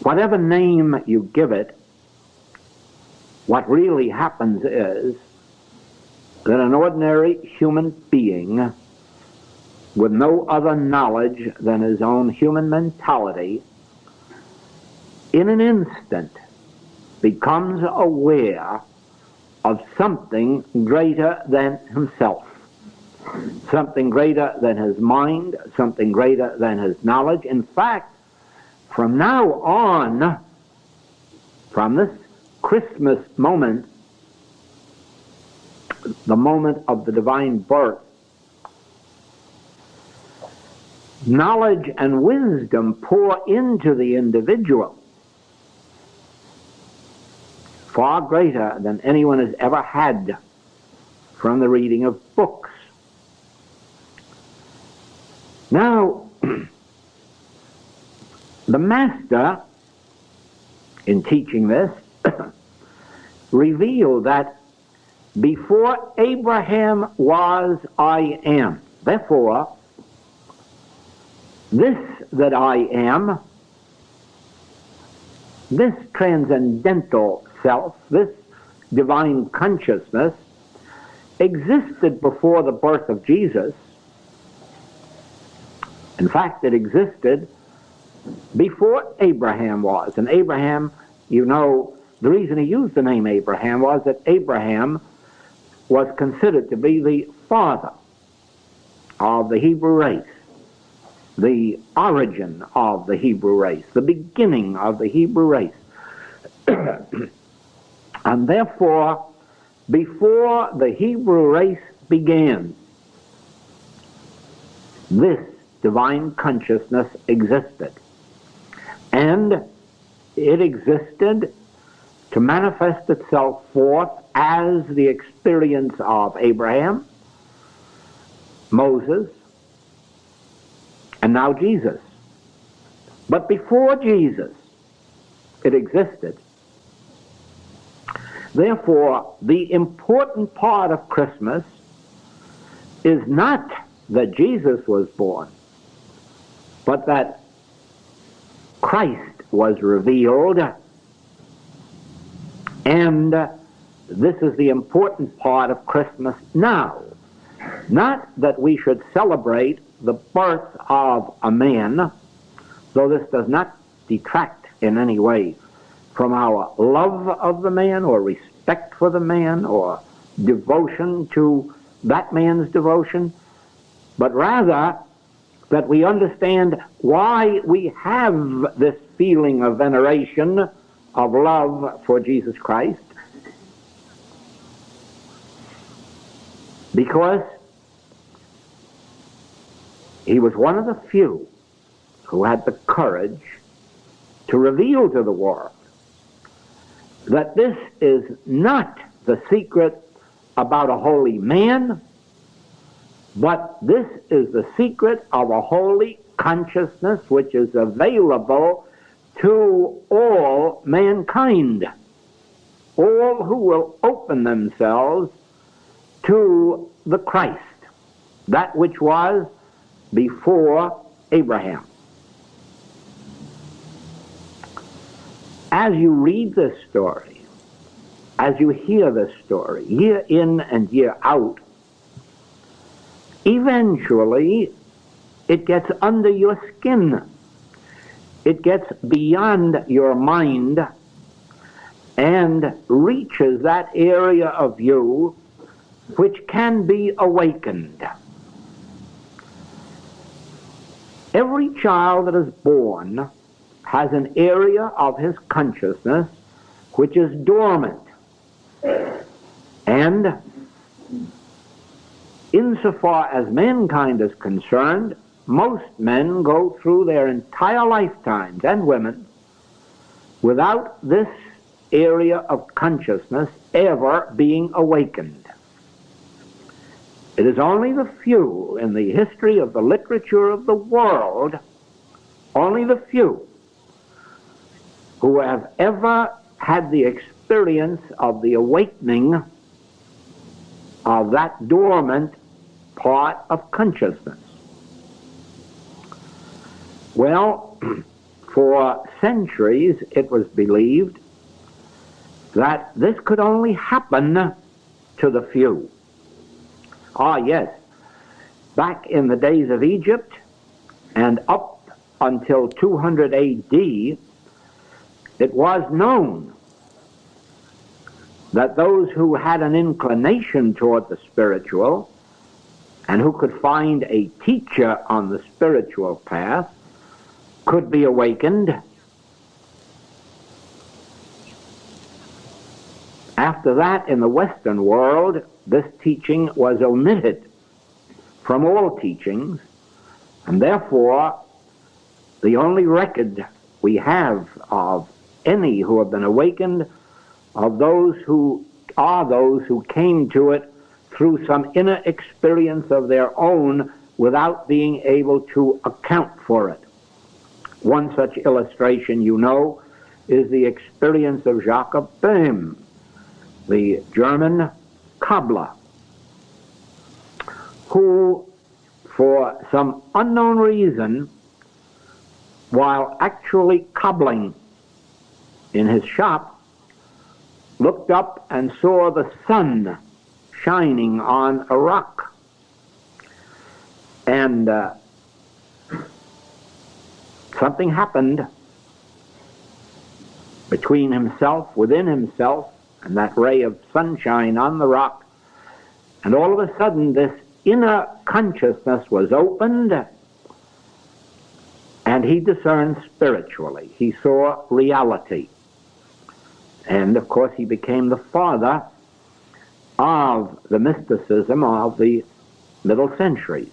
whatever name you give it, what really happens is that an ordinary human being with no other knowledge than his own human mentality, in an instant becomes aware of something greater than himself, something greater than his mind, something greater than his knowledge. In fact, from now on, from this Christmas moment, the moment of the divine birth, knowledge and wisdom pour into the individual far greater than anyone has ever had from the reading of books. Now, the Master, in teaching this, revealed that before Abraham was, I am. Therefore, this that I am, this transcendental self, this divine consciousness, existed before the birth of Jesus. In fact, it existed before Abraham was. And Abraham, you know, the reason he used the name Abraham was that Abraham was considered to be the father of the Hebrew race, the origin of the Hebrew race, the beginning of the Hebrew race. And therefore, before the Hebrew race began, this divine consciousness existed. And it existed to manifest itself forth as the experience of Abraham, Moses, and now Jesus. But before Jesus, it existed. Therefore, the important part of Christmas is not that Jesus was born, but that Christ was revealed. And this is the important part of Christmas now. Not that we should celebrate the birth of a man, though this does not detract in any way from our love of the man or respect for the man or devotion to that man's devotion, but rather that we understand why we have this feeling of veneration, of love for Jesus Christ. Because he was one of the few who had the courage to reveal to the world that this is not the secret about a holy man, but this is the secret of a holy consciousness which is available to all mankind, all who will open themselves to the Christ, that which was before Abraham. As you read this story, as you hear this story, year in and year out, eventually it gets under your skin. It gets beyond your mind and reaches that area of you which can be awakened. Every child that is born has an area of his consciousness which is dormant. And insofar as mankind is concerned, most men go through their entire lifetimes, and women, without this area of consciousness ever being awakened. It is only the few in the history of the literature of the world, only the few, who have ever had the experience of the awakening of that dormant part of consciousness. Well, For centuries it was believed that this could only happen to the few. Ah, yes, back in the days of Egypt and up until 200 AD, it was known that those who had an inclination toward the spiritual and who could find a teacher on the spiritual path could be awakened. After that, in the Western world, this teaching was omitted from all teachings, and therefore the only record we have of any who have been awakened of those who came to it through some inner experience of their own without being able to account for it. One such illustration, you know, is the experience of Jacob Böhm, the German cobbler, who, for some unknown reason, while actually cobbling in his shop, looked up and saw the sun shining on a rock. And something happened between himself, within himself, and that ray of sunshine on the rock. And all of a sudden, this inner consciousness was opened, and he discerned spiritually. He saw reality. And, of course, he became the father of the mysticism of the Middle Centuries.